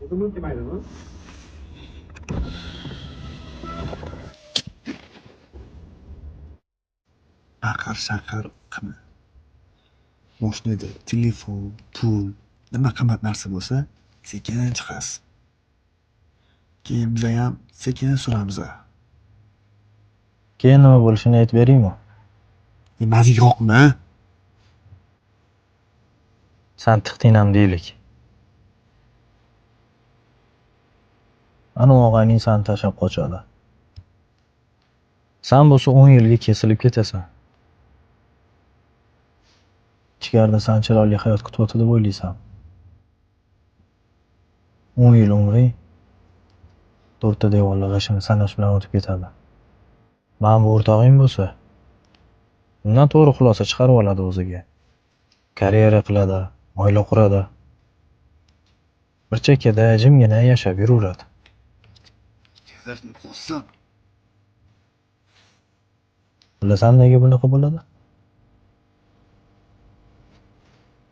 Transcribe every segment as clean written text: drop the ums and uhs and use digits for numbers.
o'zim kelmaydimi? Shaqir qilma. Mashinada telefon, pul, nima qimmat narsa bo'lsa, sekin chiqasiz. Keyin biz ham sekin suramiz. Keyin nima bo'lishini aytib beraymi? Nimasi yo'qmi? San tiqtinam deylik. Ana og'ayning seni tashlab qochadi. San bo'lsa 10 yilga kesilib ketasan. Ichkarida san chiroyli hayot kutib deb o'ylaysan. 10 yil umring to'rtta devorlar g'ashini sanash bilan o'tib ketadi. Men bu o'rtog'ing bo'lsa, undan to'g'ri xulosa chiqarib oladi o'ziga. Karyera qiladi, oila quradi. Bir chekkada jimgina yashab yuraveradi. Bilasan nega bunaqa bo'ladi?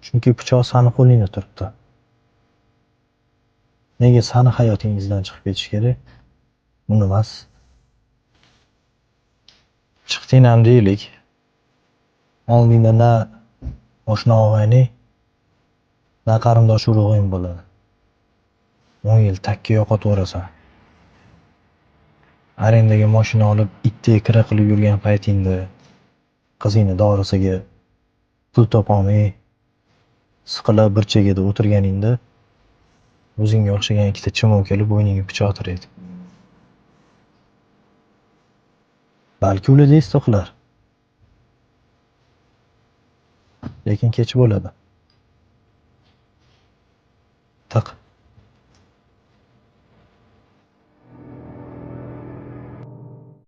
Chunki pichoq sani qo'lingda turibdi. Nega sani hayotingizdan chiqib ketish kerak? Uni emas. Chiqdingam deylik. Oldingda na oshna og'ayning, na qarindosh urug'ing bo'ladi. 10 yil takka yo'qotaverasan. Arendaga mashina olib itdek kira qilib yurgan paytingda qizingni dorisiga pul topolmay siqilib bir chegada o'tirganingda o'zingga o'xshagan ikkita chimov kelib bo'yningga pichoq tiraydi. Balki ular esda qilar. Lekin kech bo'ladi. Taq.